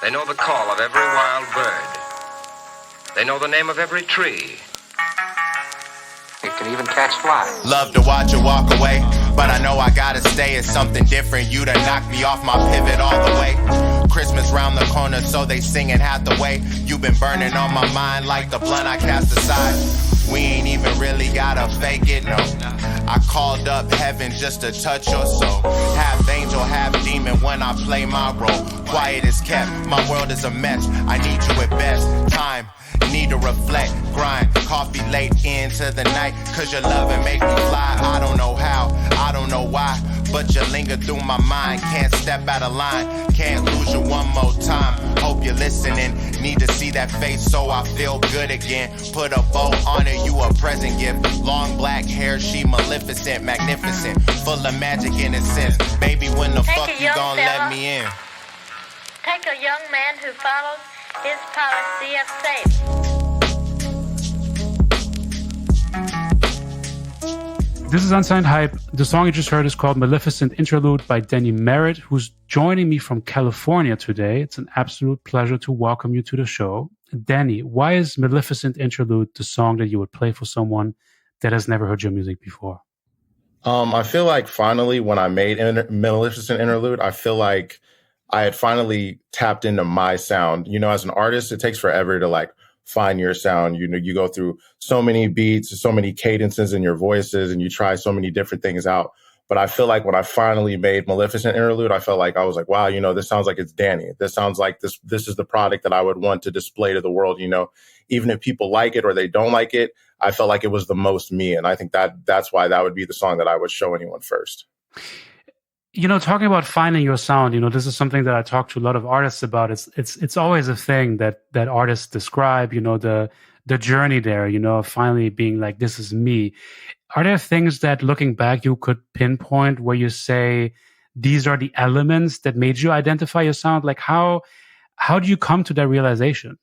They know the call of every wild bird. They know the name of every tree. It can even catch flies. Love to watch her walk away, but I know I gotta stay. It's something different. You done knocked me off my pivot all the way. Christmas round the corner, so they singing Hathaway. You been burning on my mind like the blunt I cast aside. We ain't even really gotta fake it, no. I called up heaven just to touch your soul. Half angel, half demon when I play my role. Quiet is kept, my world is a mess. I need you at best. Time, need to reflect, grind. Coffee late into the night, cause your loving make me fly. I don't know how, I don't know why, but you linger through my mind. Can't step out of line, can't lose you one more time. Hope you're listening, need to see that face so I feel good again. Put a bow on it, you a present gift. Long black hair, she Maleficent, magnificent, full of magic innocence. Baby, when the fuck you gon' let me in? Take a young man who follows his policy of safe. This is Unsigned Hype. The song you just heard is called Maleficent Interlude by Danny Merritt, who's joining me from California today. It's an absolute pleasure to welcome you to the show. Danny, why is Maleficent Interlude the song that you would play for someone that has never heard your music before? I feel like finally when I made Maleficent Interlude, I feel like I had finally tapped into my sound. You know, as an artist, it takes forever to like find your sound. You know, you go through so many beats, so many cadences in your voices, and you try so many different things out. But I feel like when I finally made Maleficent Interlude, I felt like I was like, wow, you know, this sounds like it's Danny. This sounds like this is the product that I would want to display to the world. You know, even if people like it or they don't like it, I felt like it was the most me. And I think that's why that would be the song that I would show anyone first. You know, talking about finding your sound, you know, this is something that I talk to a lot of artists about. It's always a thing that artists describe, you know, the journey there, you know, of finally being like, this is me. Are there things that looking back you could pinpoint where you say these are the elements that made you identify your sound? Like how do you come to that realization?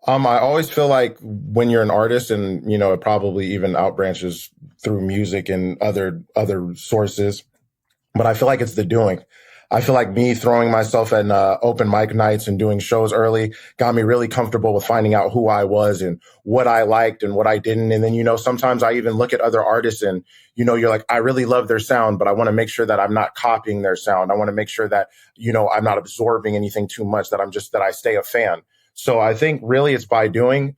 I always feel like when you're an artist, and, you know, it probably even outbranches through music and other sources, but I feel like it's the doing. I feel like me throwing myself at open mic nights and doing shows early got me really comfortable with finding out who I was and what I liked and what I didn't. And then, you know, sometimes I even look at other artists and, you know, you're like, I really love their sound, but I want to make sure that I'm not copying their sound. I want to make sure that, you know, I'm not absorbing anything too much, that I stay a fan. So I think really it's by doing,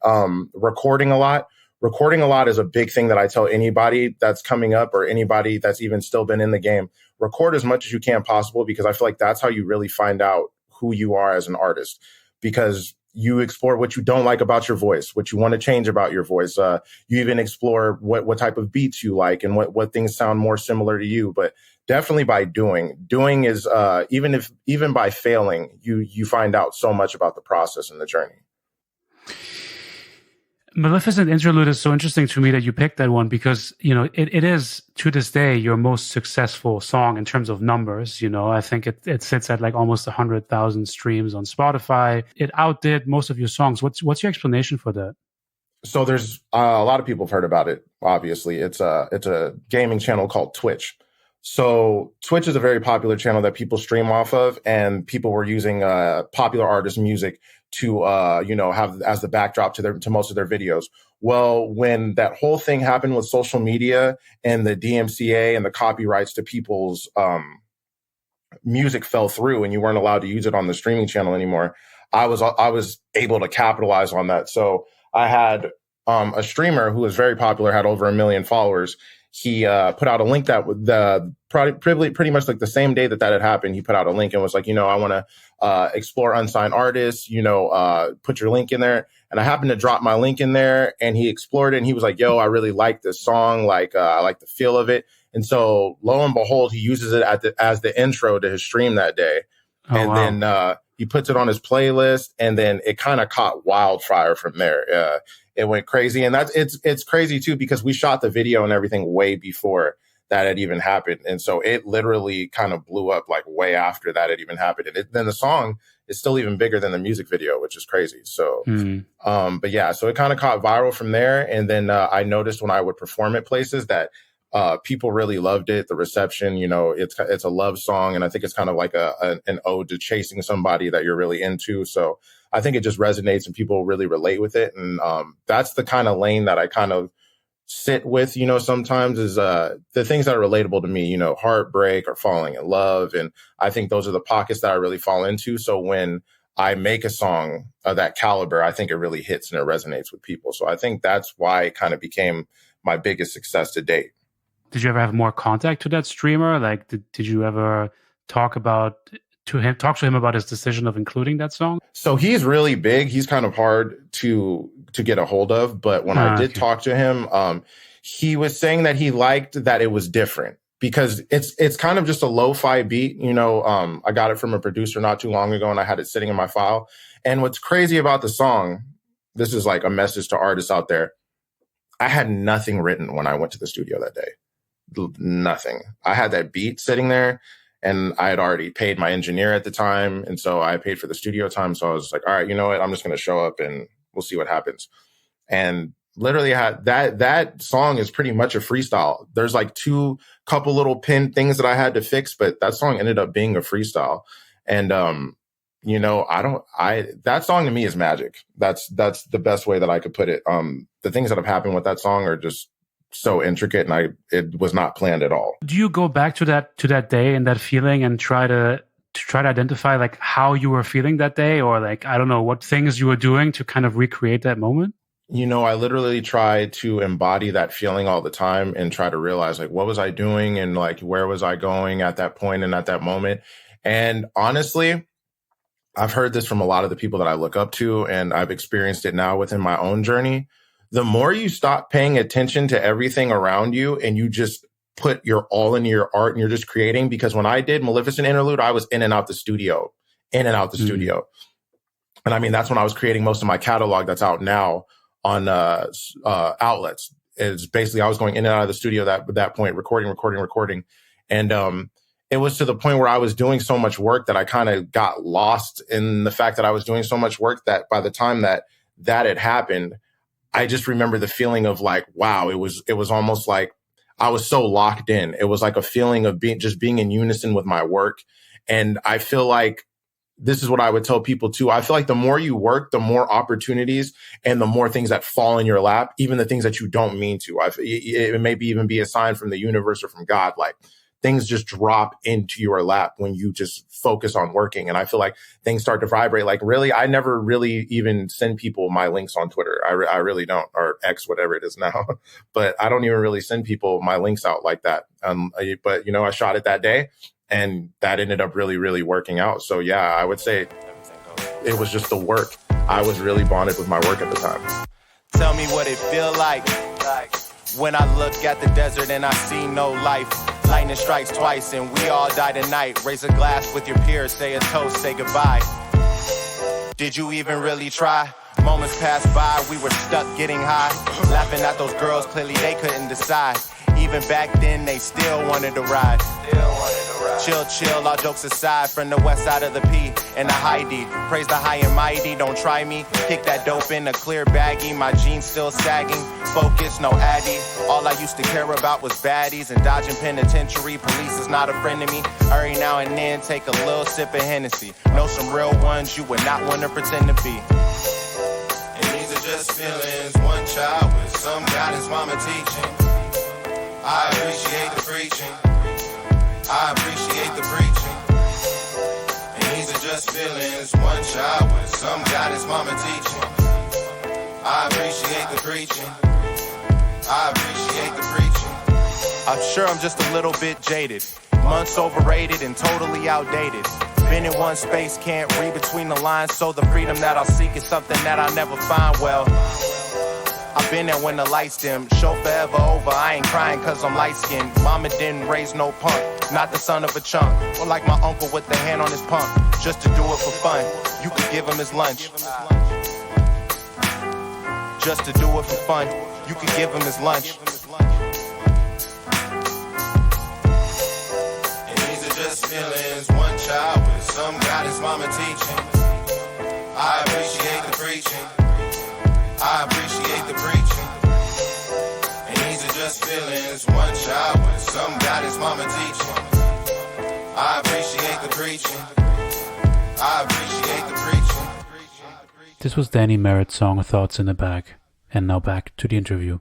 recording a lot. Recording a lot is a big thing that I tell anybody that's coming up or anybody that's even still been in the game. Record as much as you can possible, because I feel like that's how you really find out who you are as an artist, because you explore what you don't like about your voice, what you want to change about your voice. You even explore what type of beats you like and what things sound more similar to you. But definitely by doing is even by failing, you find out so much about the process and the journey. Maleficent Interlude is so interesting to me that you picked that one, because, you know, it is to this day your most successful song in terms of numbers. You know, I think it sits at like almost 100,000 streams on Spotify. It outdid most of your songs. What's your explanation for that? So there's a lot of people have heard about it. Obviously, it's a gaming channel called Twitch. So Twitch is a very popular channel that people stream off of, and people were using popular artist music to you know, have as the backdrop to most of their videos. Well, when that whole thing happened with social media and the DMCA and the copyrights to people's music fell through, and you weren't allowed to use it on the streaming channel anymore, I was able to capitalize on that. So I had a streamer who was very popular, had over 1 million followers. He put out a link that pretty much like the same day that had happened. He put out a link and was like, you know, I want to explore unsigned artists, you know, put your link in there. And I happened to drop my link in there, and he explored it, and he was like, yo, I really like this song. Like, I like the feel of it. And so lo and behold, he uses it as the intro to his stream that day. Oh, and wow. Then he puts it on his playlist, and then it kind of caught wildfire from there. It went crazy. And it's crazy too, because we shot the video and everything way before that had even happened. And so it literally kind of blew up like way after that had even happened. And then the song is still even bigger than the music video, which is crazy. So, but yeah, so it kind of caught viral from there. And then I noticed when I would perform at places that People really loved it. The reception, you know, it's a love song, and I think it's kind of like an ode to chasing somebody that you're really into. So I think it just resonates and people really relate with it. And that's the kind of lane that I kind of sit with, you know, sometimes is the things that are relatable to me, you know, heartbreak or falling in love. And I think those are the pockets that I really fall into. So when I make a song of that caliber, I think it really hits and it resonates with people. So I think that's why it kind of became my biggest success to date. Did you ever have more contact to that streamer? Like, did you ever talk to him about his decision of including that song? So he's really big. He's kind of hard to get a hold of. But when I did talk to him, he was saying that he liked that it was different because it's kind of just a lo-fi beat. You know, I got it from a producer not too long ago and I had it sitting in my file. And what's crazy about the song, this is like a message to artists out there. I had nothing written when I went to the studio that day. Nothing. I had that beat sitting there and I had already paid my engineer at the time. And so I paid for the studio time. So I was like, all right, you know what? I'm just going to show up and we'll see what happens. And literally had that song is pretty much a freestyle. There's like couple little pin things that I had to fix, but that song ended up being a freestyle. And, you know, that song to me is magic. That's the best way that I could put it. The things that have happened with that song are just so intricate and it was not planned at all. Do you go back to that day and that feeling and try to identify like how you were feeling that day, or like, I don't know, what things you were doing to kind of recreate that moment? You know, I literally try to embody that feeling all the time and try to realize like, what was I doing? And like, where was I going at that point and at that moment? And honestly, I've heard this from a lot of the people that I look up to, and I've experienced it now within my own journey. The more you stop paying attention to everything around you and you just put your all into your art and you're just creating, because when I did Maleficent Interlude, I was in and out the studio. And I mean, that's when I was creating most of my catalog that's out now on outlets. It's basically, I was going in and out of the studio at that point, recording. And it was to the point where I was doing so much work that I kind of got lost in the fact that I was doing so much work that by the time that had happened, I just remember the feeling of like, wow, it was almost like I was so locked in. It was like a feeling of being in unison with my work. And I feel like this is what I would tell people too. I feel like the more you work, the more opportunities and the more things that fall in your lap, even the things that you don't mean to. It maybe even be a sign from the universe or from God, like things just drop into your lap when you just focus on working. And I feel like things start to vibrate. Like really, I never really even send people my links on Twitter. I really don't, or X, whatever it is now. But I don't even really send people my links out like that. But, you know, I shot it that day and that ended up really, really working out. So, yeah, I would say it was just the work. I was really bonded with my work at the time. Tell me what it feel like when I look at the desert and I see no life. Lightning strikes twice and we all die tonight. Raise a glass with your peers, say a toast, say goodbye. Did you even really try? Moments passed by, we were stuck getting high. Laughing at those girls, clearly they couldn't decide. Even back then, they still wanted to ride. Chill, all jokes aside, from the west side of the P and the high D. Praise the high and mighty, don't try me. Kick that dope in a clear baggie, my jeans still sagging. Focus, no addy. All I used to care about was baddies and dodging penitentiary. Police is not a friend to me. Every now and then, take a little sip of Hennessy. Know some real ones you would not want to pretend to be. And these are just feelings, one child with some guidance, mama teaching. I appreciate the preaching. I appreciate the preaching. And these are just feelings, one child with some guidance, mama teaching. I appreciate the preaching. I appreciate the preaching. I'm sure I'm just a little bit jaded. Months overrated and totally outdated. Been in one space, can't read between the lines. So the freedom that I'll seek is something that I'll never find. Well, I've been there when the lights dim. Show forever over, I ain't crying cause I'm light-skinned. Mama didn't raise no punk, not the son of a chunk. Or like my uncle with the hand on his pump, just to do it for fun. You could give him his lunch. Just to do it for fun, you could give him his lunch. And these are just feelings, one child with some guidance, mama teaching. I appreciate the preaching. I appreciate the preaching. And these are just feelings. feelings. One child with some got his mama teaching. I appreciate the preaching. I appreciate the preaching. This was Danny Merritt's song Thoughts in a Bag. And now back to the interview.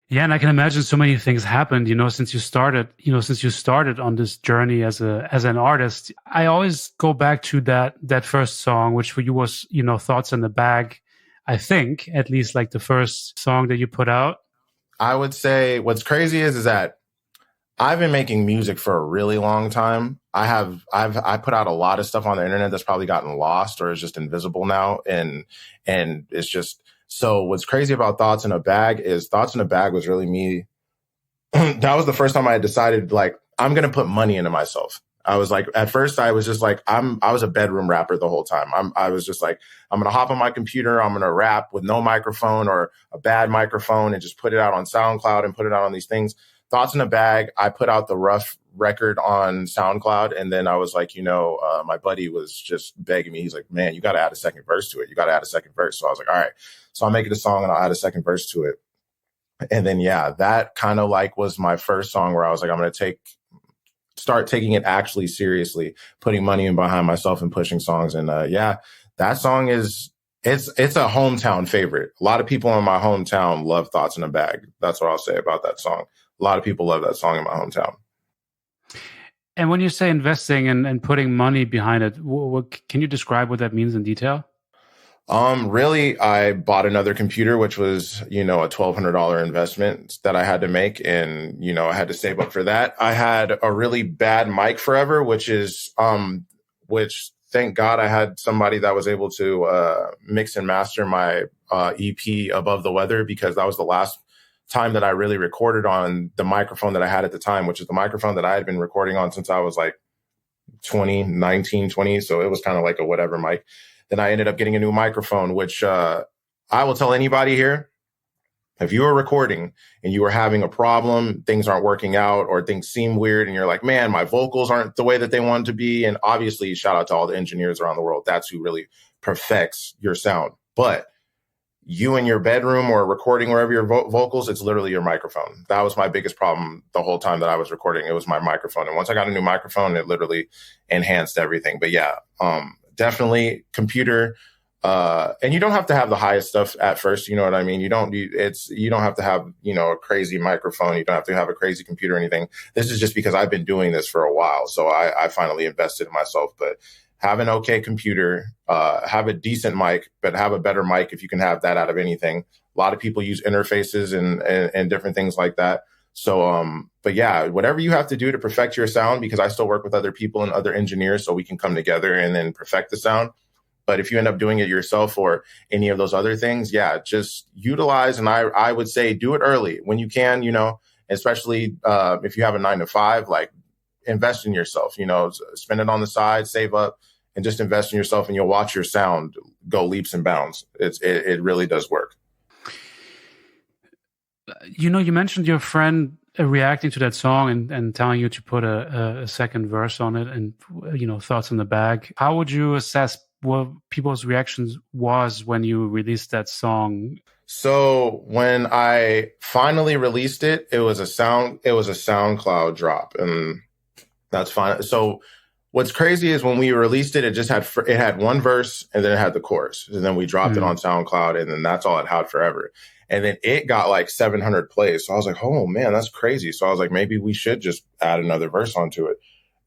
Yeah, and I can imagine so many things happened, since you started on this journey as an artist. I always go back to that first song, which for you was, Thoughts in the Bag. I think at least like the first song that you put out. I would say what's crazy is that I've been making music for a really long time. I put out a lot of stuff on the internet that's probably gotten lost or is just invisible now. And it's just, so what's crazy about Thoughts in a Bag is Thoughts in a Bag was really me. That was the first time I had decided, like, I'm going to put money into myself. I was like, at first I was just like, I was a bedroom rapper the whole time. I was just like, I'm going to hop on my computer. I'm going to rap with no microphone or a bad microphone and just put it out on SoundCloud and put it out on these things. Thoughts in a Bag. I put out the rough record on SoundCloud. And then I was like, my buddy was just begging me. He's like, man, you got to add a second verse to it. You got to add a second verse. So I was like, all right. So I'll make it a song and I'll add a second verse to it. And then, yeah, that kind of like was my first song where I was like, I'm going to start taking it actually seriously, putting money in behind myself and pushing songs. And that song it's a hometown favorite. A lot of people in my hometown love Thoughts in a Bag. That's what I'll say about that song. A lot of people love that song in my hometown. And when you say investing and putting money behind it, can you describe what that means in detail? Really, I bought another computer, which was, a $1,200 investment that I had to make. And, I had to save up for that. I had a really bad mic forever, which thank God I had somebody that was able to mix and master my EP Above the Weather, because that was the last time that I really recorded on the microphone that I had at the time, which is the microphone that I had been recording on since I was like 19, 20. So it was kind of like a whatever mic. Then I ended up getting a new microphone, which I will tell anybody here, if you are recording and you are having a problem, things aren't working out or things seem weird and you're like, man, my vocals aren't the way that they want to be. And obviously, shout out to all the engineers around the world. That's who really perfects your sound. But you in your bedroom or recording wherever your vocals, it's literally your microphone. That was my biggest problem the whole time that I was recording. It was my microphone. And once I got a new microphone, it literally enhanced everything. But yeah, definitely computer. And you don't have to have the highest stuff at first. You know what I mean? You don't have to have, a crazy microphone. You don't have to have a crazy computer or anything. This is just because I've been doing this for a while. So I finally invested in myself, but have an okay computer, have a decent mic, but have a better mic if you can have that out of anything. A lot of people use interfaces and different things like that. So, but yeah, whatever you have to do to perfect your sound, because I still work with other people and other engineers so we can come together and then perfect the sound. But if you end up doing it yourself or any of those other things, yeah, just utilize. And I would say do it early when you can, especially if you have a 9-to-5, like invest in yourself, spend it on the side, save up and just invest in yourself and you'll watch your sound go leaps and bounds. It really does work. You mentioned your friend reacting to that song and telling you to put a second verse on it and, Thoughts in the Bag. How would you assess what people's reactions was when you released that song? So when I finally released it, it was a SoundCloud drop, and that's fine. So what's crazy is when we released it, it had one verse and then it had the chorus, and then we dropped it on SoundCloud, and then that's all it had forever. And then it got like 700 plays. So I was like, oh man, that's crazy. So I was like, maybe we should just add another verse onto it.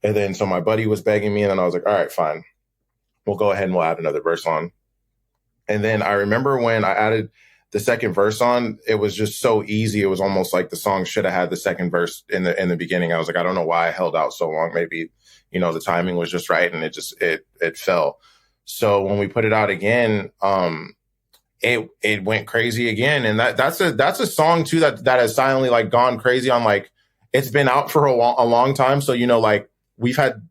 And then so my buddy was begging me, and then I was like, all right, fine. We'll go ahead and we'll add another verse on. And then I remember when I added the second verse on, it was just so easy. It was almost like the song should have had the second verse in the beginning. I was like, I don't know why I held out so long. Maybe, the timing was just right and it fell. So when we put it out again, it went crazy again. And that's a song too, that has silently like gone crazy on, like, it's been out for a long time. So, like we've had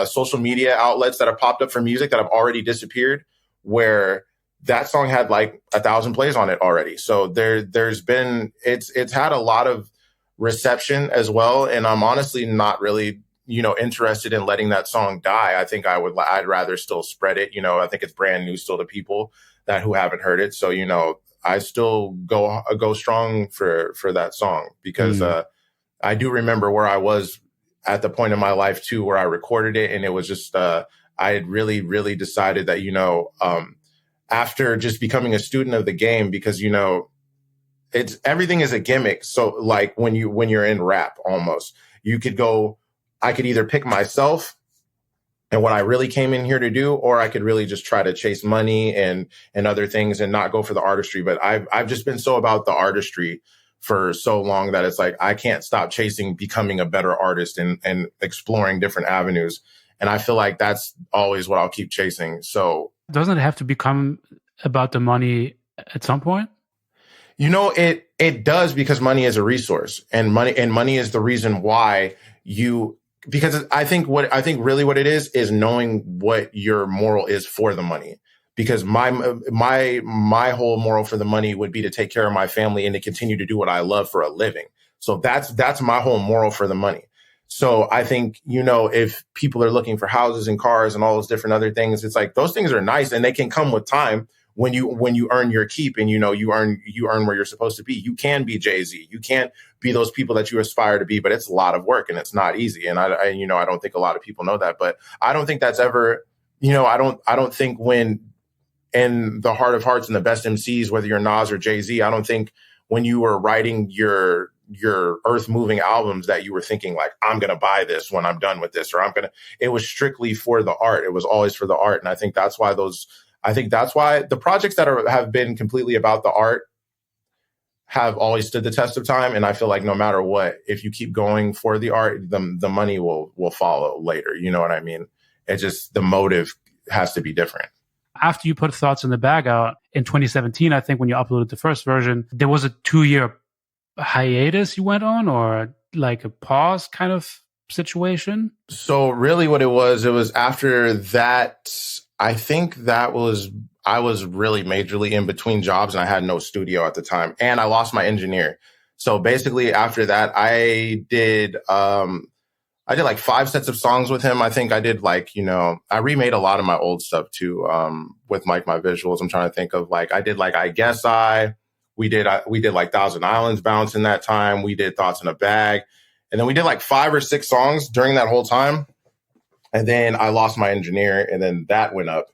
social media outlets that have popped up for music that have already disappeared, where that song had like 1,000 plays on it already. So there's been, it's had a lot of reception as well. And I'm honestly not really, interested in letting that song die. I think I'd rather still spread it. I think it's brand new still to people who haven't heard it. So, I still go strong for that song because I do remember where I was at the point in my life too, where I recorded it. And it was just, I had really, really decided that, after just becoming a student of the game, because, it's everything is a gimmick. So like when you're in rap, almost I could either pick myself and what I really came in here to do, or I could really just try to chase money and other things and not go for the artistry. But I've just been so about the artistry for so long that it's like, I can't stop chasing becoming a better artist and exploring different avenues. And I feel like that's always what I'll keep chasing. So doesn't it have to become about the money at some point? It does, because money is a resource, and money is the reason why because I think really what it is knowing what your moral is for the money. Because my whole moral for the money would be to take care of my family and to continue to do what I love for a living. So that's my whole moral for the money. So I think, if people are looking for houses and cars and all those different other things, it's like those things are nice and they can come with time. When you earn your keep and you earn where you're supposed to be, you can be Jay-Z. You can't be those people that you aspire to be, but it's a lot of work and it's not easy. And I don't think a lot of people know that, but I don't think that's ever, I don't think when in the heart of hearts and the best MCs, whether you're Nas or Jay-Z, I don't think when you were writing your earth moving albums that you were thinking like, I'm going to buy this when I'm done with this, or it was strictly for the art. It was always for the art. And I think that's why the projects that have been completely about the art have always stood the test of time. And I feel like no matter what, if you keep going for the art, the money will follow later. You know what I mean? It's just the motive has to be different. After you put Thoughts in the Bag out in 2017, I think when you uploaded the first version, there was a 2-year hiatus you went on, or like a pause kind of situation? So really what it was after that. I think I was really majorly in between jobs and I had no studio at the time and I lost my engineer. So basically after that, I did like 5 sets of songs with him. I think I did I remade a lot of my old stuff too, with my visuals. I'm trying to think of I did I Guess we did like Thousand Islands Bounce in that time. We did Thoughts in a Bag. And then we did like 5 or 6 songs during that whole time. And then I lost my engineer and then that went up.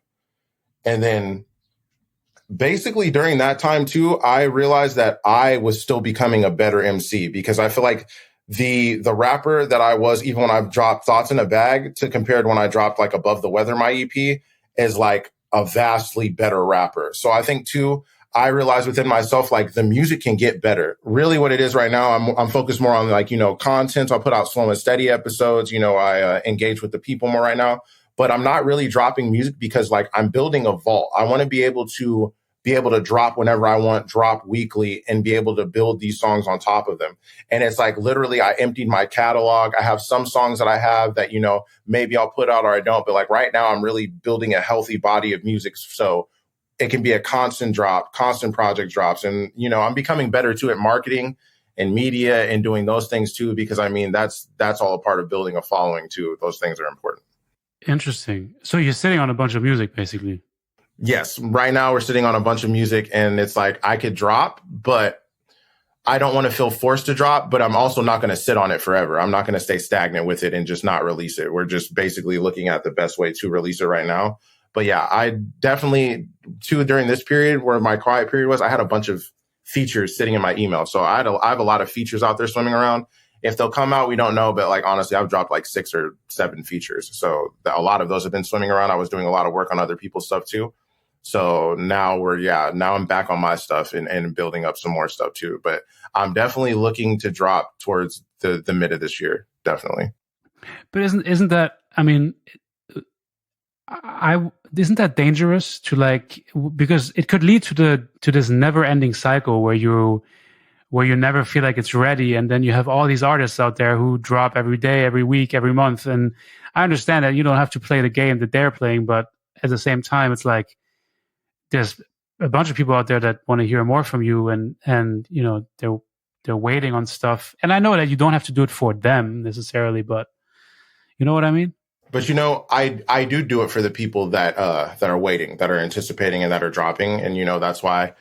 And then basically during that time too, I realized that I was still becoming a better MC, because I feel like the rapper that I was, even when I dropped Thoughts in a Bag to compared when I dropped like Above the Weather, my EP, is like a vastly better rapper. So I think too, I realized within myself, like the music can get better. Really what it is right now, I'm focused more on content. I'll put out slow and steady episodes. I engage with the people more right now, but I'm not really dropping music because I'm building a vault. I want to be able to drop whenever I want, drop weekly, and be able to build these songs on top of them. And it's literally I emptied my catalog. I have some songs that I have that, maybe I'll put out or I don't, but right now I'm really building a healthy body of music. So it can be a constant project drops. And, I'm becoming better too at marketing and media and doing those things too, because that's all a part of building a following too. Those things are important. Interesting. So you're sitting on a bunch of music basically. Yes. Right now we're sitting on a bunch of music and it's I could drop, but I don't want to feel forced to drop, but I'm also not going to sit on it forever. I'm not going to stay stagnant with it and just not release it. We're just basically looking at the best way to release it right now. But yeah, I definitely too, during this period where my quiet period was, I had a bunch of features sitting in my email. So I have a lot of features out there swimming around. If they'll come out, we don't know. But honestly, I've dropped 6 or 7 features. So a lot of those have been swimming around. I was doing a lot of work on other people's stuff too. So now I'm back on my stuff and building up some more stuff too. But I'm definitely looking to drop towards the mid of this year. Definitely. But isn't that, isn't that dangerous to because it could lead to this never ending cycle where you never feel like it's ready. And then you have all these artists out there who drop every day, every week, every month. And I understand that you don't have to play the game that they're playing, but at the same time, it's there's a bunch of people out there that want to hear more from you and they're waiting on stuff. And I know that you don't have to do it for them necessarily, but you know what I mean? But I do it for the people that are waiting, that are anticipating, and that are dropping. And that's why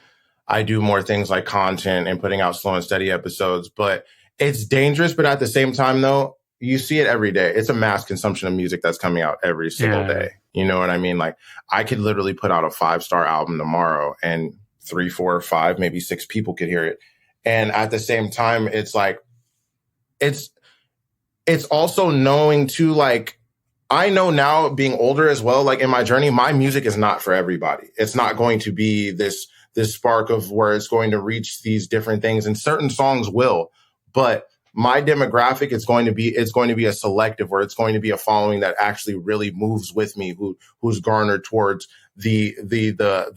I do more things like content and putting out slow and steady episodes. But it's dangerous. But at the same time, though, you see it every day. It's a mass consumption of music that's coming out every single day. You know what I mean? Like, I could literally put out a 5-star album tomorrow and 3, 4, 5, maybe 6 people could hear it. And at the same time, it's like, it's also knowing too, like, I know now being older as well, like in my journey, my music is not for everybody. It's not going to be this spark of where it's going to reach these different things, and certain songs will, but my demographic it's going to be a selective, where it's going to be a following that actually really moves with me, who's garnered towards the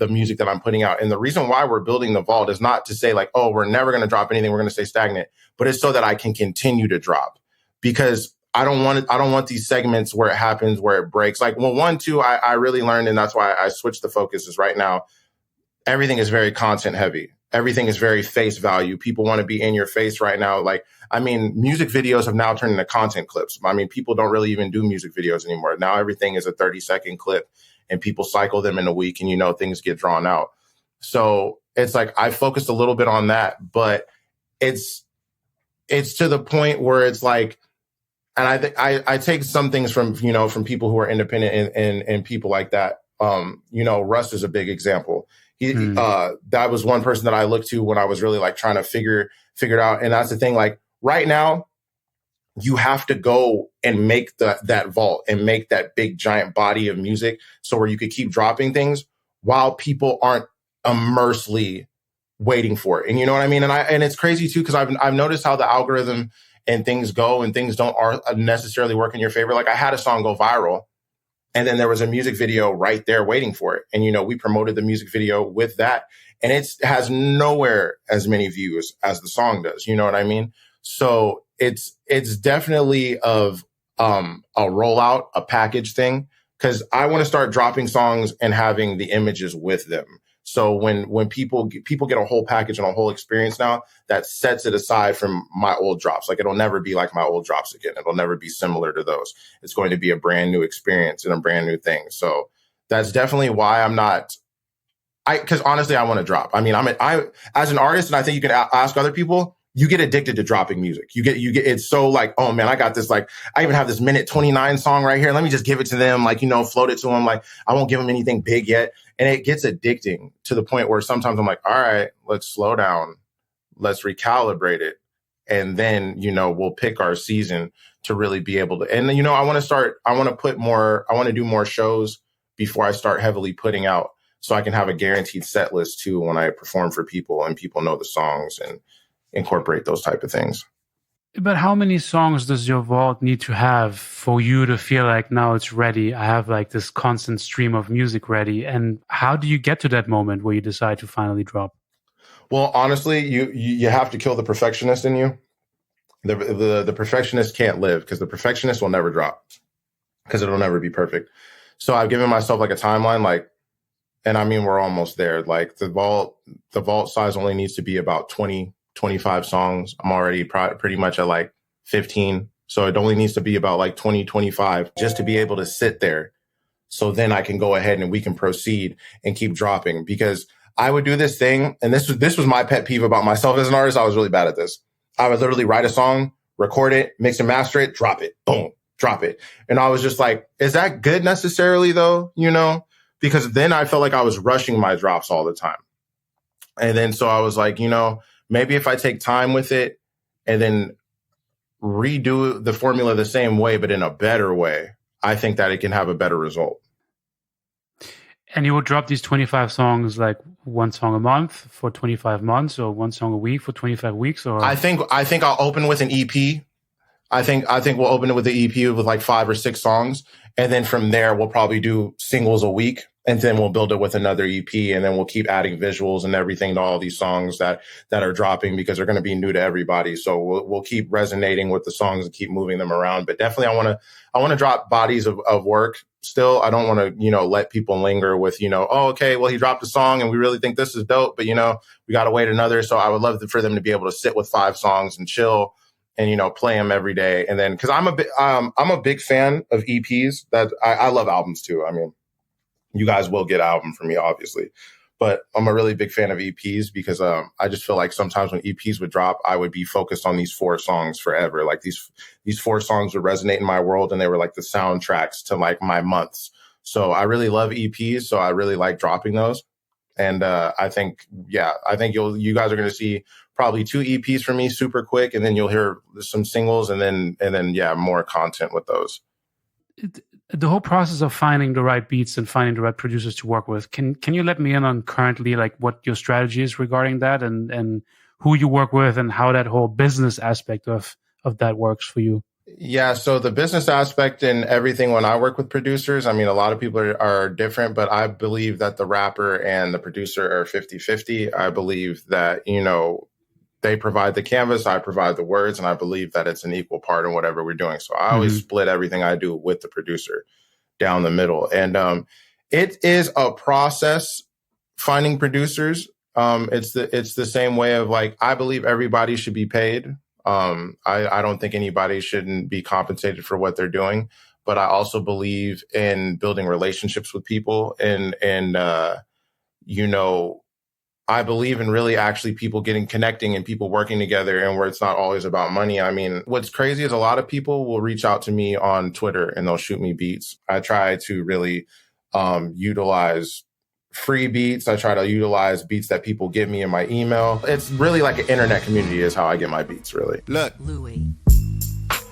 music that I'm putting out. And the reason why we're building the vault is not to say like, oh, we're never going to drop anything, we're going to stay stagnant, but it's so that I can continue to drop, because I don't want these segments where it happens, where it breaks. Like, well, 1, 2, I really learned, and that's why I switched the focus, is right now everything is very content heavy. Everything is very face value. People want to be in your face right now. Like, I mean, music videos have now turned into content clips. I mean, people don't really even do music videos anymore. Now everything is a 30-second clip, and people cycle them in a week, and, you know, things get drawn out. So it's like, I focused a little bit on that, but it's to the point where it's like, and I think I take some things from, you know, from people who are independent and people like that. You know, Russ is a big example. That was one person that I looked to when I was really like trying to figure it out. And that's the thing, like right now, you have to go and make that vault and make that big giant body of music, so where you could keep dropping things while people aren't immersely waiting for it. And you know what I mean? And it's crazy too, because I've noticed how the algorithm and things go, and things don't necessarily work in your favor. Like, I had a song go viral, and then there was a music video right there waiting for it. And, you know, we promoted the music video with that, and it has nowhere as many views as the song does. You know what I mean? So it's definitely of a rollout, a package thing, because I want to start dropping songs and having the images with them. So when people get a whole package and a whole experience now, that sets it aside from my old drops. Like, it'll never be like my old drops again. It'll never be similar to those. It's going to be a brand new experience and a brand new thing. So that's definitely why because honestly, I want to drop. I mean, I as an artist, and I think you can ask other people, you get addicted to dropping music. You get, it's so like, oh man, I got this, like, I even have this minute 29 song right here. Let me just give it to them. Like, you know, float it to them. Like, I won't give them anything big yet. And it gets addicting to the point where sometimes I'm like, all right, let's slow down. Let's recalibrate it. And then, you know, we'll pick our season to really be able to, and, you know, I want to do more shows before I start heavily putting out, so I can have a guaranteed set list too when I perform for people, and people know the songs and incorporate those type of things. But how many songs does your vault need to have for you to feel like, now it's ready? I have like this constant stream of music ready. And how do you get to that moment where you decide to finally drop? Well, honestly, you have to kill the perfectionist in you. The perfectionist can't live, because the perfectionist will never drop, because it'll never be perfect. So I've given myself like a timeline, like, and I mean, we're almost there. Like, the vault size only needs to be about 20, 25 songs. I'm already pretty much at like 15. So it only needs to be about like 20, 25 just to be able to sit there. So then I can go ahead and we can proceed and keep dropping, because I would do this thing. And this was my pet peeve about myself as an artist. I was really bad at this. I would literally write a song, record it, mix and master it, drop it, boom, drop it. And I was just like, is that good necessarily though? You know, because then I felt like I was rushing my drops all the time. And then so I was like, you know, maybe if I take time with it and then redo the formula the same way, but in a better way, I think that it can have a better result. And you will drop these 25 songs, like one song a month for 25 months, or one song a week for 25 weeks? Or I think I'll open with an EP. I think we'll open it with the EP with like 5 or 6 songs. And then from there, we'll probably do singles a week. And then we'll build it with another EP, and then we'll keep adding visuals and everything to all these songs that are dropping, because they're going to be new to everybody. So we'll keep resonating with the songs and keep moving them around. But definitely, I want to drop bodies of work still. I don't want to, you know, let people linger with, you know, oh, okay, well, he dropped a song and we really think this is dope, but, you know, we got to wait another. So I would love for them to be able to sit with 5 songs and chill and, you know, play them every day. And then, because I'm a big fan of EPs. That I love albums too. I mean, you guys will get an album from me, obviously. But I'm a really big fan of EPs because I just feel like sometimes when EPs would drop, I would be focused on these 4 songs forever. Like these 4 songs would resonate in my world, and they were like the soundtracks to like my months. So I really love EPs. So I really like dropping those. And I think you guys are going to see probably 2 EPs from me super quick, and then you'll hear some singles, and then more content with those. The whole process of finding the right beats and finding the right producers to work with, can you let me in on currently like what your strategy is regarding that, and who you work with, and how that whole business aspect of that works for you? Yeah, so the business aspect and everything when I work with producers, I mean, a lot of people are different, but I believe that the rapper and the producer are 50-50. I believe that, they provide the canvas, I provide the words, and I believe that it's an equal part in whatever we're doing. So I always split everything I do with the producer down the middle. And it is a process finding producers. It's the same way of like, I believe everybody should be paid. I don't think anybody shouldn't be compensated for what they're doing, but I also believe in building relationships with people and I believe in really actually people connecting and people working together, and where it's not always about money. I mean, what's crazy is a lot of people will reach out to me on Twitter and they'll shoot me beats. I try to really utilize free beats. I try to utilize beats that people give me in my email. It's really like an internet community is how I get my beats, really. Look, Louis.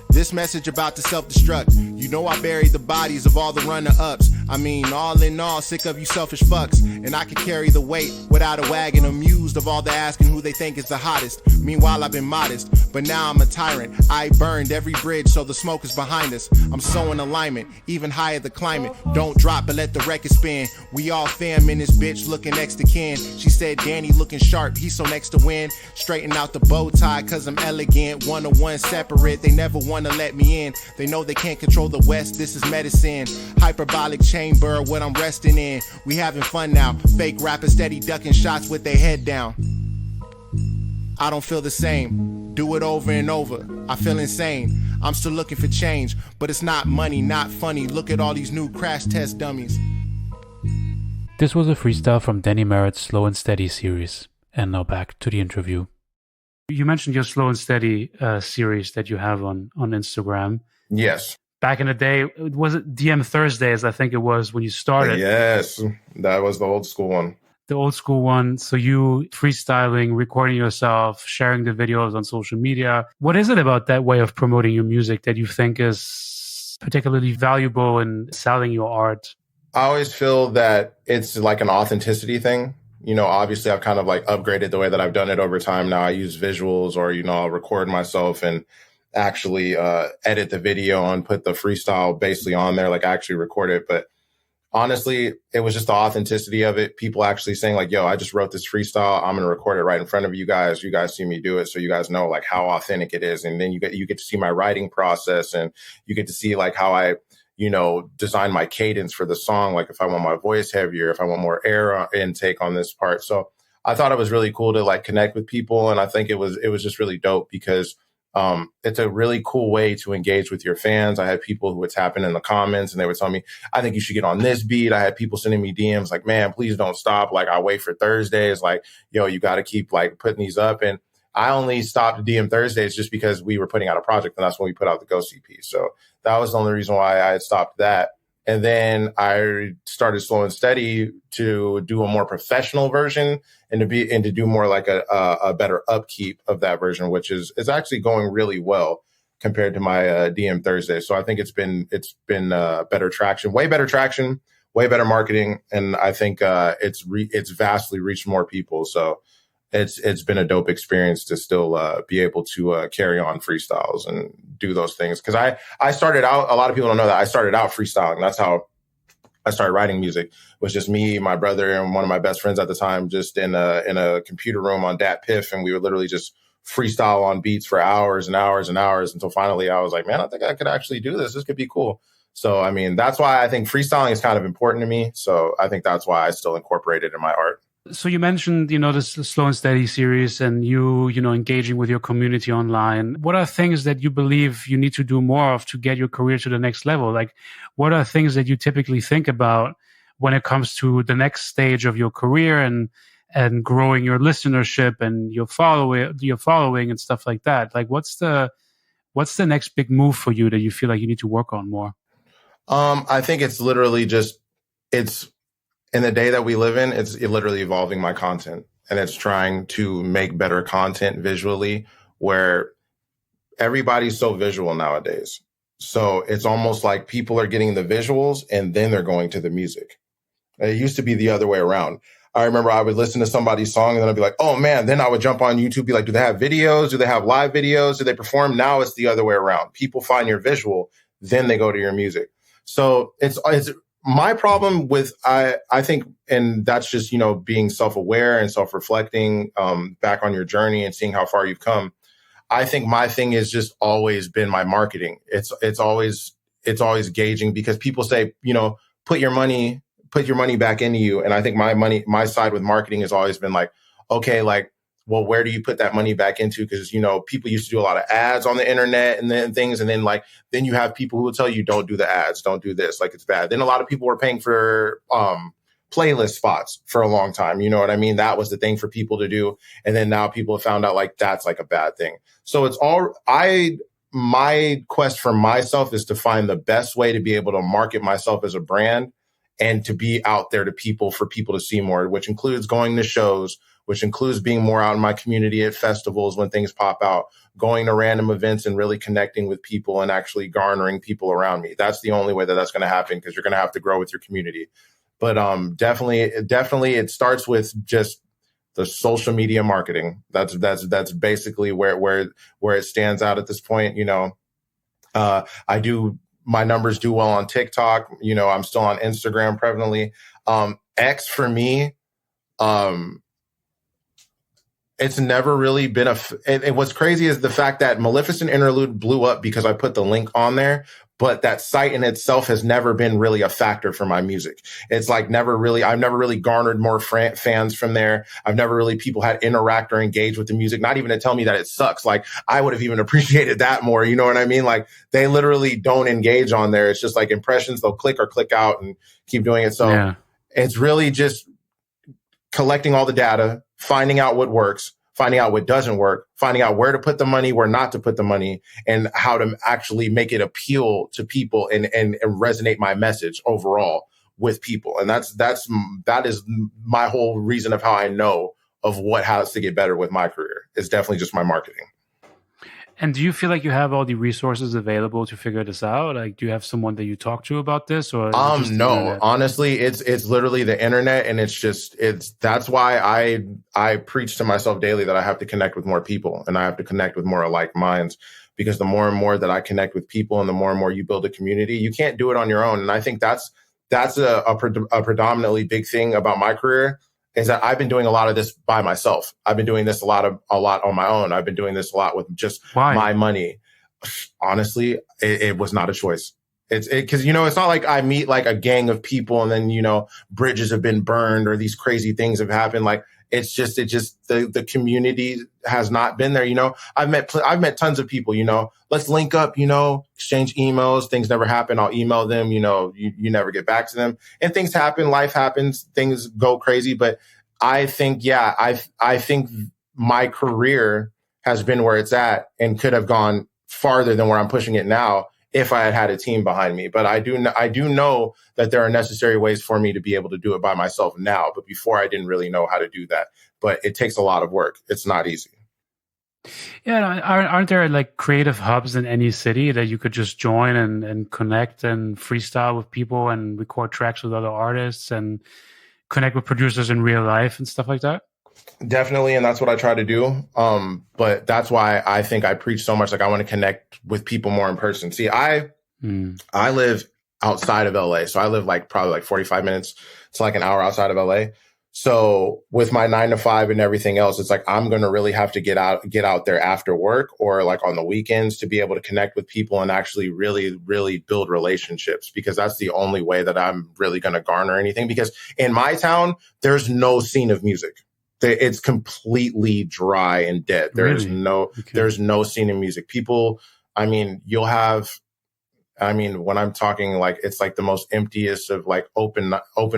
This message about to self-destruct. You know I buried the bodies of all the runner-ups. I mean, all in all, sick of you selfish fucks. And I can carry the weight without a wagon. Amused of all the asking who they think is the hottest. Meanwhile, I've been modest, but now I'm a tyrant. I burned every bridge, so the smoke is behind us. I'm so in alignment, even higher the climate. Don't drop, but let the record spin. We all fam in this bitch looking next to kin. She said, Danny looking sharp, he's so next to win. Straighten out the bow tie, cause I'm elegant. 101 separate, they never wanna let me in. They know they can't control the West, this is medicine. Hyperbolic chamber, what I'm resting in. We having fun now. Fake rappers steady ducking shots with their head down. I don't feel the same. Do it over and over. I feel insane. I'm still looking for change, but it's not money, not funny. Look at all these new crash test dummies. This was a freestyle from Danny Merritt's Slow and Steady series. And now back to the interview. You mentioned your Slow and Steady series that you have on Instagram. Yes. Back in the day, was it DM Thursdays, I think it was, when you started? Yes, that was the old school one. The old school one. So you freestyling, recording yourself, sharing the videos on social media. What is it about that way of promoting your music that you think is particularly valuable in selling your art? I always feel that it's like an authenticity thing. Obviously I've kind of like upgraded the way that I've done it over time. Now I use visuals, or, I'll record myself and actually edit the video and put the freestyle basically on there, like actually record it. But honestly, it was just the authenticity of it. People actually saying like, yo, I just wrote this freestyle. I'm going to record it right in front of you guys. You guys see me do it. So you guys know like how authentic it is. And then you get to see my writing process, and you get to see like how I, design my cadence for the song. Like if I want my voice heavier, if I want more air intake on this part. So I thought it was really cool to like connect with people. And I think it was just really dope because it's a really cool way to engage with your fans. I had people who would tap in the comments and they would tell me, I think you should get on this beat. I had people sending me DMs like, man, please don't stop. Like I wait for Thursdays. Like, yo, you got to keep like putting these up. And I only stopped DM Thursdays just because we were putting out a project, and that's when we put out the Ghost EP. So that was the only reason why I had stopped that. And then I started Slow and Steady to do a more professional version and to do more like a better upkeep of that version, which is actually going really well compared to my DM Thursday. So I think it's been better traction, way better marketing, and I think it's vastly reached more people. So it's been a dope experience to still be able to carry on freestyles and do those things. Because I started out, a lot of people don't know that I started out freestyling. That's how I started writing music. It was just me, my brother, and one of my best friends at the time, just in a computer room on Dat Piff, and we would literally just freestyle on beats for hours and hours and hours until finally I was like, man, I think I could actually do this. This could be cool. So, I mean, that's why I think freestyling is kind of important to me. So I think that's why I still incorporate it in my art. So you mentioned, this Slow and Steady series and you engaging with your community online. What are things that you believe you need to do more of to get your career to the next level? Like, what are things that you typically think about when it comes to the next stage of your career and growing your listenership and your following and stuff like that? Like, what's the next big move for you that you feel like you need to work on more? I think it's literally just, it's in the day that we live in, it's literally evolving my content, and it's trying to make better content visually, where everybody's so visual nowadays. So it's almost like people are getting the visuals and then they're going to the music. It used to be the other way around. I remember I would listen to somebody's song and then I'd be like, oh man, then I would jump on YouTube, be like, do they have videos? Do they have live videos? Do they perform? Now it's the other way around. People find your visual, then they go to your music. So it's my problem with, I think, and that's just, you know, being self-aware and self-reflecting back on your journey and seeing how far you've come. I think my thing has just always been my marketing. It's always gauging, because people say, you know, put your money back into you. And I think my side with marketing has always been like, okay, like, well, where do you put that money back into? Because, you know, people used to do a lot of ads on the internet and then things. And then then you have people who will tell you, don't do the ads, don't do this, like it's bad. Then a lot of people were paying for playlist spots for a long time. You know what I mean? That was the thing for people to do. And then now people have found out like that's like a bad thing. So it's my quest for myself is to find the best way to be able to market myself as a brand and to be out there to people, for people to see more, which includes going to shows, which includes being more out in my community at festivals when things pop out, going to random events and really connecting with people and actually garnering people around me. That's the only way that that's going to happen, because you're going to have to grow with your community. But definitely it starts with just the social media marketing. That's basically where it stands out at this point. You know, my numbers do well on TikTok. You know, I'm still on Instagram prevalently. X for me, it's never really been and what's crazy is the fact that Maleficent Interlude blew up because I put the link on there, but that site in itself has never been really a factor for my music. It's like I've never really garnered more fans from there. I've never really people had interact or engage with the music, not even to tell me that it sucks. Like, I would have even appreciated that more. You know what I mean? Like, they literally don't engage on there. It's just like impressions. They'll click or click out and keep doing it. So It's really just collecting all the data, finding out what works, finding out what doesn't work, finding out where to put the money, where not to put the money, and how to actually make it appeal to people and resonate my message overall with people. And that is my whole reason of how I know of what has to get better with my career. It's definitely just my marketing. And do you feel like you have all the resources available to figure this out? Like, do you have someone that you talk to about this, or no? Honestly, it's literally the internet, and that's why I preach to myself daily that I have to connect with more people and I have to connect with more alike minds, because the more and more that I connect with people and the more you build a community, you can't do it on your own. And I think that's a predominantly big thing about my career, is that I've been doing a lot of this by myself. I've been doing this a lot on my own. I've been doing this a lot with just my money. Honestly, it was not a choice. It's because, you know, it's not like I meet like a gang of people and then, you know, bridges have been burned or these crazy things have happened. Like, it's just the community has not been there. You know, I've met tons of people, you know, let's link up, you know, exchange emails. Things never happen. I'll email them, you know, you never get back to them, and things happen. Life happens. Things go crazy. But I think, I think my career has been where it's at and could have gone farther than where I'm pushing it now if I had a team behind me. But I do know that there are necessary ways for me to be able to do it by myself now. But before, I didn't really know how to do that. But it takes a lot of work. It's not easy. Yeah, aren't there like creative hubs in any city that you could just join and connect and freestyle with people and record tracks with other artists and connect with producers in real life and stuff like that? Definitely, and that's what I try to do. But that's why I think I preach so much. Like, I want to connect with people more in person. See, I live outside of LA, so I live like probably like 45 minutes to like an hour outside of LA. So with my 9 to 5 and everything else, it's like I'm going to really have to get out there after work or like on the weekends to be able to connect with people and actually really, really build relationships, because that's the only way that I'm really going to garner anything. Because in my town, there's no scene of music. It's completely dry and dead. There's no scene in music. People, I mean, you'll have, I mean, when I'm talking like, it's like the most emptiest of like open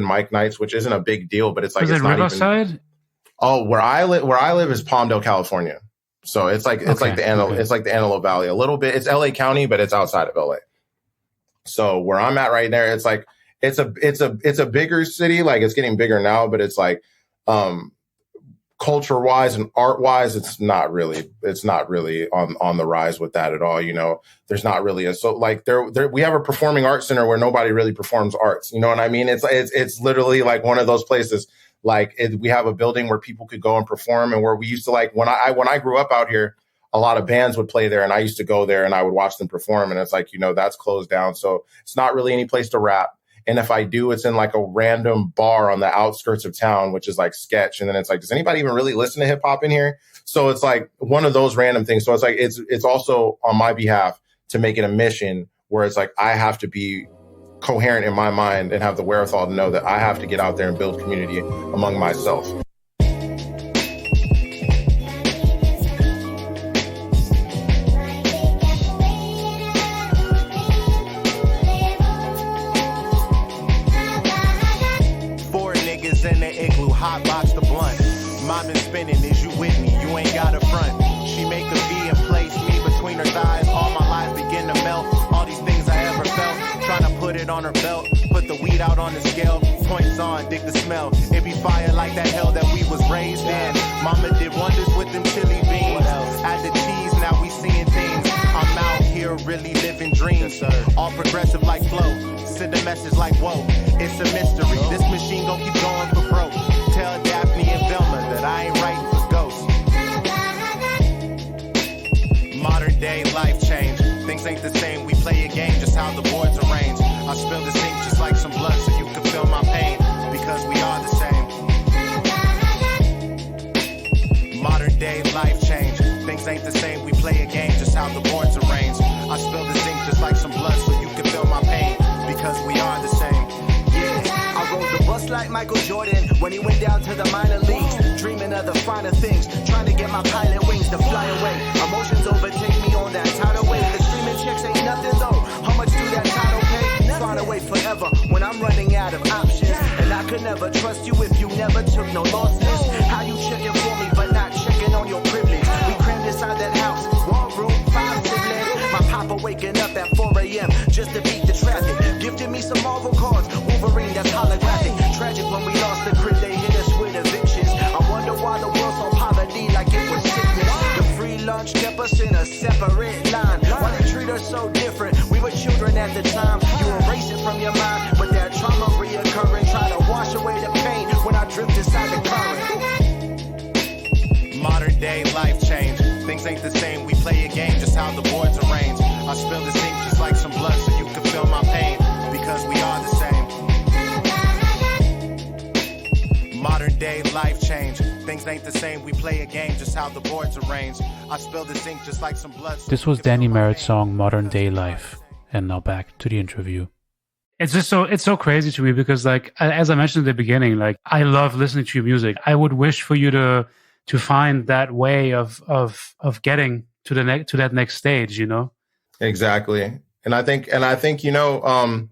mic nights, which isn't a big deal, but it's like, Is it's it not Riverside? even. Oh, where I live is Palmdale, California. So it's like, it's like it's like the Antelope Valley a little bit. It's LA County, but it's outside of LA. So where I'm at right there, it's like, it's a bigger city. Like it's getting bigger now, but it's like, culture wise and art wise, it's not really on the rise with that at all. You know, there's not really we have a performing arts center where nobody really performs arts. You know what I mean? It's literally like one of those places. Like we have a building where people could go and perform, and where we used to like when I grew up out here, a lot of bands would play there, and I used to go there and I would watch them perform. And it's like, you know, that's closed down, so it's not really any place to rap. And if I do, it's in like a random bar on the outskirts of town, which is like sketch. And then it's like, does anybody even really listen to hip hop in here? So it's like one of those random things. So it's like, it's also on my behalf to make it a mission where it's like, I have to be coherent in my mind and have the wherewithal to know that I have to get out there and build community among myself. In the igloo, hot box the blunt. Mom been spinning, is you with me? You ain't got a front. She make a V and place me between her thighs. All my life begin to melt. All these things I ever felt. Trying to put it on her belt. Put the weed out on the scale. Points on, dig the smell. It be fire like that hell that we was raised in. Mama did wonders with them chili beans. Add the cheese, now we seeing things. I'm out here really living dreams. All progressive like flow. Send a message like, whoa, it's a mystery. This machine gon' keep going for broke. Tell Daphne and Velma that I ain't writing for ghosts. Modern day life change. Things ain't the same. We play a game, just how the boards arrange. I spill this ink just like some blood so you can feel my pain. Because we are the same. Modern day life change. Things ain't the same. We play a game, just how the boards arrange. I spill this ink just like some blood so you can feel my pain. Because we are the same. Yeah, I rode the bus like Michael Jordan when he went down to the minor leagues, dreaming of the finer things, trying to get my pilot wings to fly away. Emotions overtake me on that tidal wave. The streaming checks ain't nothing though. How much do that title pay? Far away forever when I'm running out of options, and I could never trust you if you never took no losses. How you checking for me but not checking on your privilege? We crammed inside that house, one room, 5 siblings. My papa waking up at 4 a.m. just to beat the traffic. Gifted me some Marvel cards, Wolverine that's holographic. Tragic when we lost the crib, they hit us with evictions. I wonder why the world's on poverty like it was sickness. The free lunch kept us in a separate line. Why they treat us so different? We were children at the time. You erase it from your mind, but that trauma reoccurring. Try to wash away the pain when I drift inside the current. Modern day life change. Things ain't the same. We play a game, just how the boards arrange. I spill this ink just like some blood so you can feel my pain. Because we are the same. Modern day life change. Things ain't the same. We play a game, just how the boards arrange. I spill this ink just like some blood. This was Danny Merritt's song Modern Day Life. And now back to the interview. It's just it's so crazy to me because, like, as I mentioned at the beginning, like, I love listening to your music. I would wish for you to find that way of getting to that next stage, you know? Exactly. And I think, you know,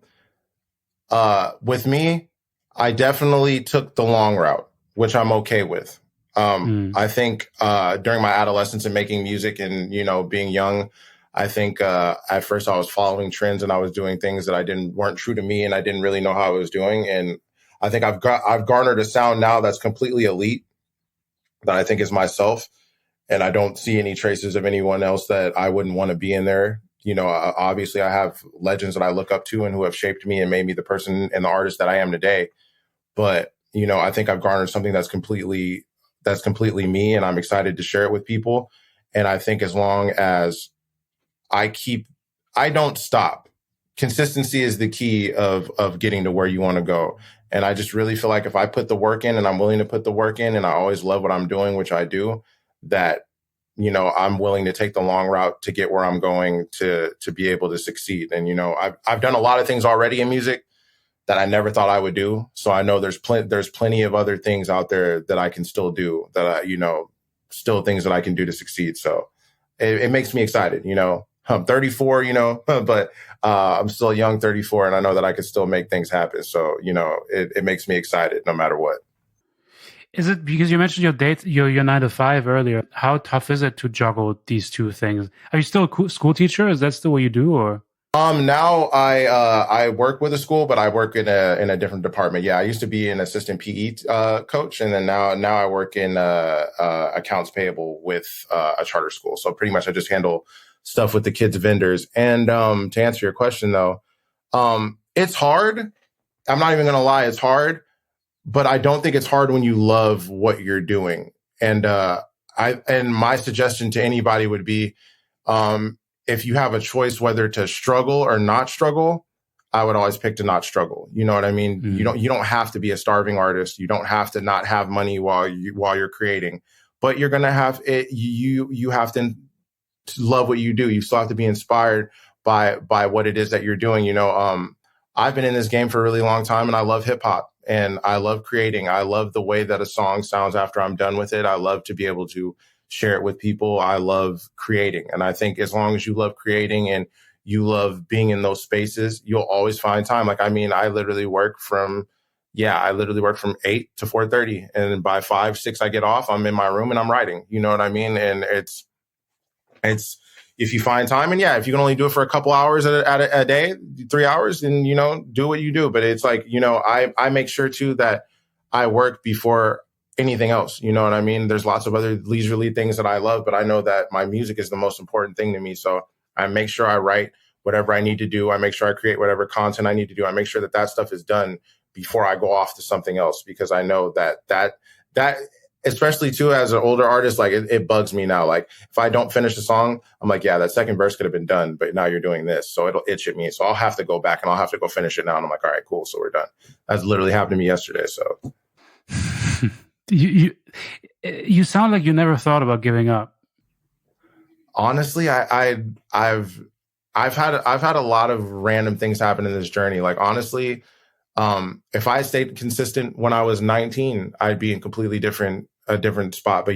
with me, I definitely took the long route, which I'm okay with. I think, during my adolescence and making music and, you know, being young, I think, at first I was following trends and I was doing things that weren't true to me and I didn't really know how I was doing. And I think I've garnered a sound now that's completely elite that I think is myself. And I don't see any traces of anyone else that I wouldn't want to be in there. You know, obviously I have legends that I look up to and who have shaped me and made me the person and the artist that I am today. But, you know, I think I've garnered something that's completely me, and I'm excited to share it with people. And I think as long as I don't stop. Consistency is the key of getting to where you want to go. And I just really feel like if I put the work in and I'm willing to put the work in and I always love what I'm doing, which I do, that, you know, I'm willing to take the long route to get where I'm going to be able to succeed. And, you know, I've done a lot of things already in music that I never thought I would do. So I know there's plenty of other things out there that I can still do still things that I can do to succeed. So it makes me excited, you know. I'm 34, but I'm still a young 34, and I know that I can still make things happen. So, it makes me excited no matter what. Is it because you mentioned your 9 to 5 earlier? How tough is it to juggle these two things? Are you still a school teacher? Is that still what you do, or? Now I work with a school, but I work in a different department. Yeah, I used to be an assistant PE coach, and then now I work in accounts payable with a charter school. So pretty much I just handle stuff with the kids' vendors. And to answer your question, though, it's hard. I'm not even going to lie, it's hard, but I don't think it's hard when you love what you're doing. And my suggestion to anybody would be, if you have a choice whether to struggle or not struggle, I would always pick to not struggle. You know what I mean? Mm-hmm. You don't have to be a starving artist. You don't have to not have money while you're creating, but you're gonna have it. You have to love what you do. You still have to be inspired by what it is that you're doing. I've been in this game for a really long time, and I love hip hop, and I love creating. I love the way that a song sounds after I'm done with it. I love to be able to share it with people. I love creating. And I think as long as you love creating and you love being in those spaces, you'll always find time. I literally work from 8 to 4:30. And by 5, 6, I get off, I'm in my room and I'm writing, you know what I mean? And it's, if you find time, and if you can only do it for a couple hours a day, 3 hours, then, do what you do. But it's I make sure too that I work before anything else. You know what I mean? There's lots of other leisurely things that I love, but I know that my music is the most important thing to me. So I make sure I write whatever I need to do. I make sure I create whatever content I need to do. I make sure that stuff is done before I go off to something else, because I know that especially too, as an older artist, it bugs me now. If I don't finish a song, I'm like, that second verse could have been done, but now you're doing this. So it'll itch at me. So I'll have to go back and I'll have to go finish it now. And I'm like, all right, cool. So we're done. That's literally happened to me yesterday. So you sound like you never thought about giving up. Honestly, I've had a lot of random things happen in this journey. Honestly, if I stayed consistent when I was 19, I'd be in a different spot. But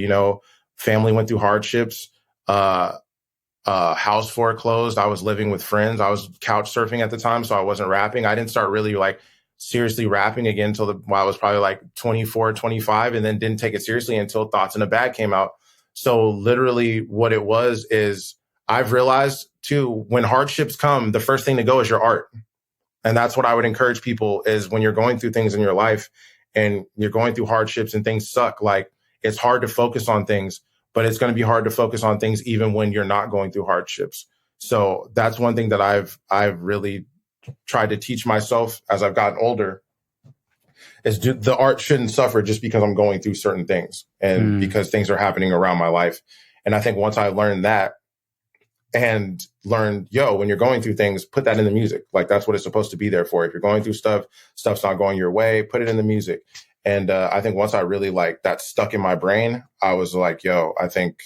family went through hardships. House foreclosed. I was living with friends. I was couch surfing at the time, so I wasn't rapping. I didn't start really seriously rapping again until I was probably 24, 25, and then didn't take it seriously until Thoughts in a Bag came out. So literally what it was is I've realized too, when hardships come, the first thing to go is your art. And that's what I would encourage people is when you're going through things in your life and you're going through hardships and things suck, it's hard to focus on things, but it's going to be hard to focus on things even when you're not going through hardships. So that's one thing that I've really tried to teach myself as I've gotten older is the art shouldn't suffer just because I'm going through certain things and because things are happening around my life. And I think once I learned that and learned, when you're going through things, put that in the music. That's what it's supposed to be there for. If you're going through stuff's not going your way, put it in the music. And I think once I really that stuck in my brain, I was like, I think,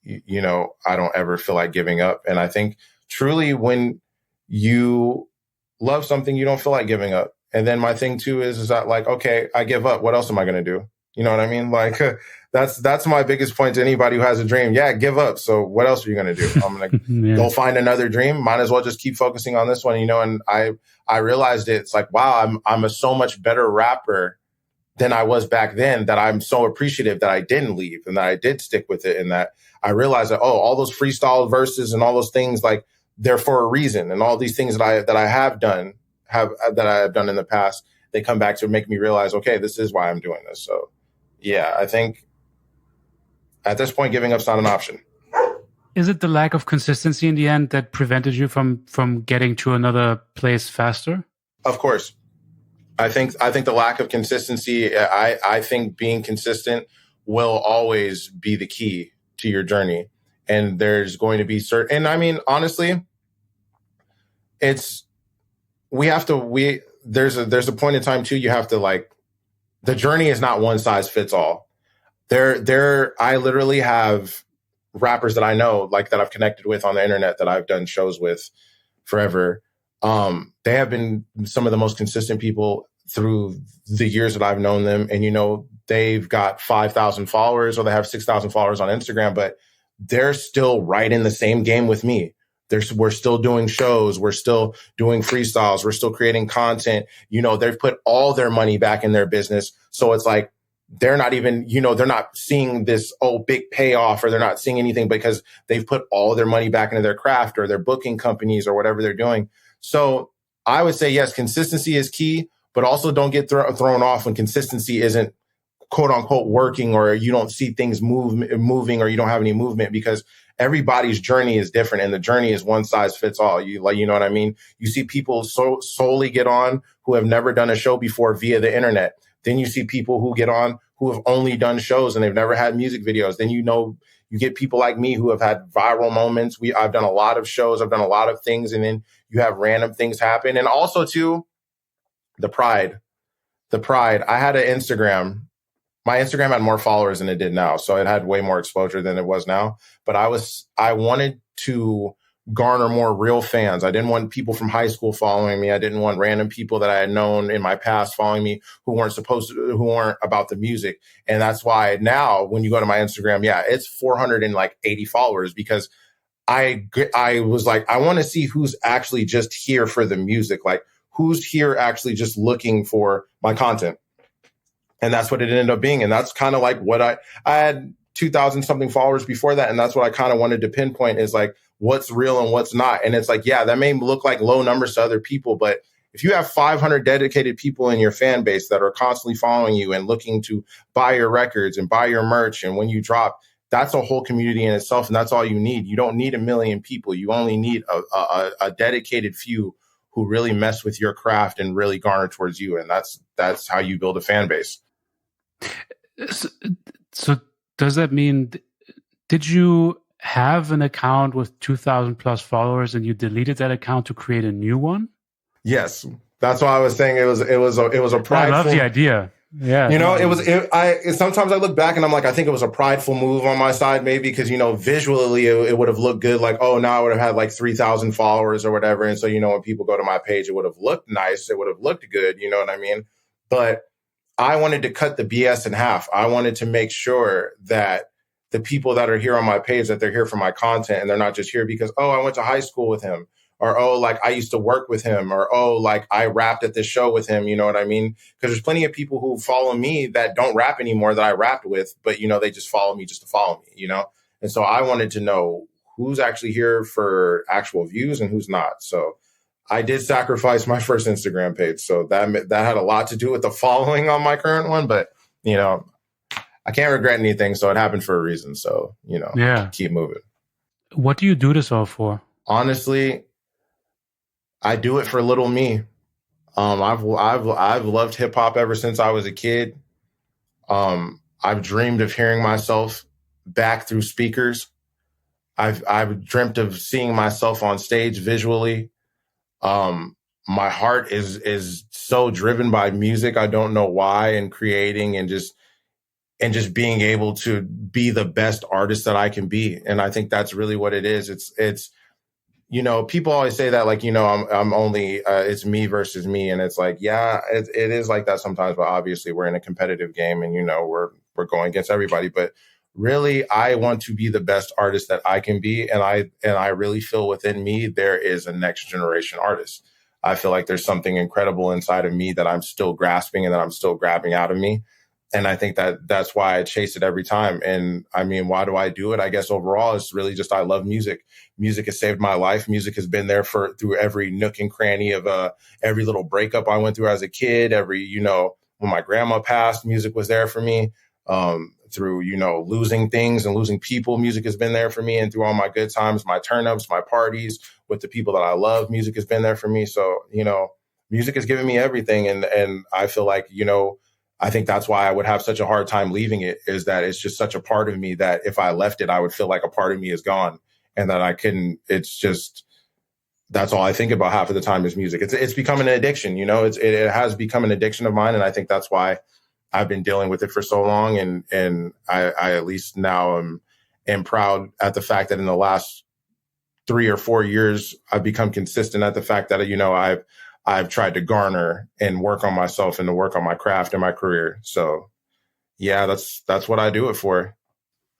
I don't ever feel like giving up. And I think truly when you love something, you don't feel like giving up. And then my thing too is that okay, I give up. What else am I going to do? You know what I mean? That's my biggest point to anybody who has a dream. Yeah, give up. So what else are you going to do? I'm going to go find another dream. Might as well just keep focusing on this one, and I realized it's wow, I'm a so much better rapper than I was back then, that I'm so appreciative that I didn't leave and that I did stick with it. And that I realized that, all those freestyle verses and all those things, they're for a reason. And all these things that I have done in the past, they come back to make me realize, okay, this is why I'm doing this. So yeah, I think at this point, giving up's not an option. Is it the lack of consistency in the end that prevented you from getting to another place faster? Of course. I think the lack of consistency, I think being consistent will always be the key to your journey. And there's going to be certain, and honestly, there's a point in time too, you have to the journey is not one size fits all. I literally have rappers that I know, that I've connected with on the internet, that I've done shows with forever. They have been some of the most consistent people through the years that I've known them. And, they've got 5,000 followers or they have 6,000 followers on Instagram, but they're still right in the same game with me. we're still doing shows. We're still doing freestyles. We're still creating content. They've put all their money back in their business. So it's like, they're not even, they're not seeing this, big payoff, or they're not seeing anything because they've put all their money back into their craft or their booking companies or whatever they're doing. So I would say, yes, consistency is key, but also don't get thrown off when consistency isn't quote unquote working, or you don't see things moving, or you don't have any movement, because everybody's journey is different, and the journey is one size fits all. You know what I mean? You see people solely get on who have never done a show before via the internet. Then you see people who get on who have only done shows and they've never had music videos. Then you get people like me who have had viral moments. I've done a lot of shows, I've done a lot of things, and then you have random things happen. And also too, the pride. I had an Instagram. My Instagram had more followers than it did now, so it had way more exposure than it was now. But I wanted to garner more real fans. I didn't want people from high school following me. I didn't want random people that I had known in my past following me who weren't about the music. And that's why now when you go to my Instagram, it's 480 followers, because I was like, I want to see who's actually just here for the music. Like, who's here actually just looking for my content. And that's what it ended up being. And that's kind of like what I had 2,000 something followers before that. And that's what I kind of wanted to pinpoint, is like, what's real and what's not. And it's like, that may look like low numbers to other people, but if you have 500 dedicated people in your fan base that are constantly following you and looking to buy your records and buy your merch, and when you drop, that's a whole community in itself. And that's all you need. You don't need 1 million people. You only need a dedicated few who really mess with your craft and really garner towards you. And that's how you build a fan base. So does that mean, did you have an account with 2,000 plus followers and you deleted that account to create a new one? Yes, that's why I was saying it was a prideful. I love the idea. Yeah, sometimes I look back and I'm like, I think it was a prideful move on my side, maybe because visually it would have looked good. Like, now I would have had like 3,000 followers or whatever, and so when people go to my page, it would have looked nice. It would have looked good. You know what I mean? But I wanted to cut the BS in half. I wanted to make sure that the people that are here on my page, that they're here for my content, and they're not just here because, I went to high school with him, or, I used to work with him, or, I rapped at this show with him. You know what I mean? Because there's plenty of people who follow me that don't rap anymore that I rapped with, but, they just follow me just to follow me, And so I wanted to know who's actually here for actual views and who's not. So I did sacrifice my first Instagram page. So that had a lot to do with the following on my current one, but, I can't regret anything, so it happened for a reason. So, keep moving. What do you do this all for? Honestly, I do it for little me. I've loved hip hop ever since I was a kid. I've dreamed of hearing myself back through speakers. I've dreamt of seeing myself on stage visually. My heart is so driven by music. I don't know why, and creating and just being able to be the best artist that I can be. And I think that's really what it is. It's people always say that, like, I'm only, it's me versus me. And it's like, it is like that sometimes, but obviously we're in a competitive game and, we're going against everybody, but really I want to be the best artist that I can be. And I really feel within me, there is a next generation artist. I feel like there's something incredible inside of me that I'm still grasping and that I'm still grabbing out of me. And I think that's why I chase it every time. And I mean, why do I do it? I guess overall, it's really just I love music. Music has saved my life. Music has been there through every nook and cranny of every little breakup I went through as a kid. When my grandma passed, music was there for me. Through, losing things and losing people, music has been there for me. And through all my good times, my turn-ups, my parties with the people that I love, music has been there for me. So, music has given me everything. And I feel like, I think that's why I would have such a hard time leaving it, is that it's just such a part of me that if I left it, I would feel like a part of me is gone and that I couldn't, that's all I think about half of the time is music. It's become an addiction, it has become an addiction of mine. And I think that's why I've been dealing with it for so long. And I at least now am proud at the fact that in the last 3 or 4 years, I've become consistent at the fact that, I've tried to garner and work on myself and to work on my craft and my career. So that's what I do it for.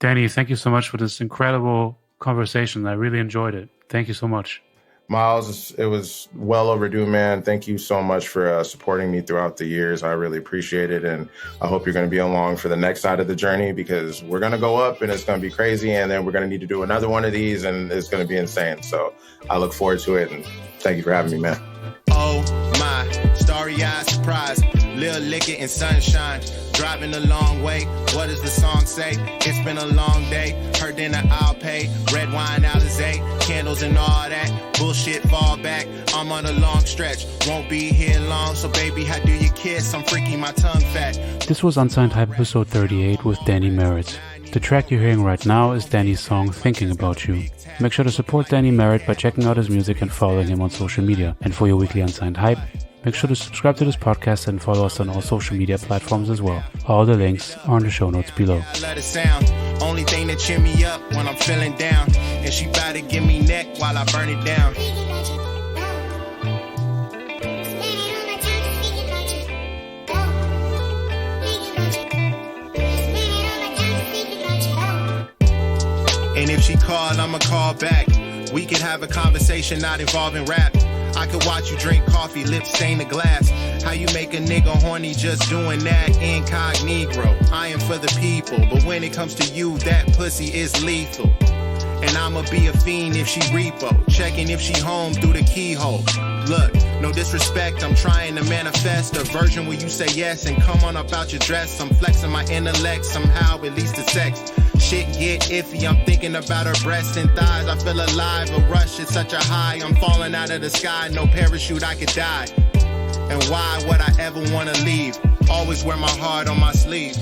Danny, thank you so much for this incredible conversation. I really enjoyed it. Thank you so much. Miles, it was well overdue, man. Thank you so much for supporting me throughout the years. I really appreciate it. And I hope you're going to be along for the next side of the journey, because we're going to go up and it's going to be crazy. And then we're going to need to do another one of these and it's going to be insane. So I look forward to it. And thank you for having me, man. Oh my, starry-eyed surprise, Lil Liquor and sunshine, driving a long way. What does the song say? It's been a long day. Her dinner I'll pay. Red wine Alizé, candles and all that. Bullshit fall back. I'm on a long stretch. Won't be here long. So baby, how do you kiss? I'm freaky, my tongue fat. This was Unsigned Hype episode 38 with Danny Merritt. The track you're hearing right now is Danny's song Thinking About You. Make sure to support Danny Merritt by checking out his music and following him on social media. And for your weekly Unsigned Hype, make sure to subscribe to this podcast and follow us on all social media platforms as well. All the links are in the show notes below. I love the sound. Only thing that cheer me up when I'm feeling down. And she bout to give me neck while I burn it down. And if she called, I'ma call back. We could have a conversation not involving rap. I could watch you drink coffee, lips stain the glass. How you make a nigga horny just doing that incognito. I am for the people, but when it comes to you, that pussy is lethal. And I'ma be a fiend if she repo, checking if she home through the keyhole. Look, no disrespect, I'm trying to manifest a version where you say yes and come on about your dress. I'm flexing my intellect, somehow it leads to sex. Shit get iffy, I'm thinking about her breasts and thighs. I feel alive, a rush, it's such a high. I'm falling out of the sky, no parachute, I could die. And why would I ever wanna leave? Always wear my heart on my sleeve.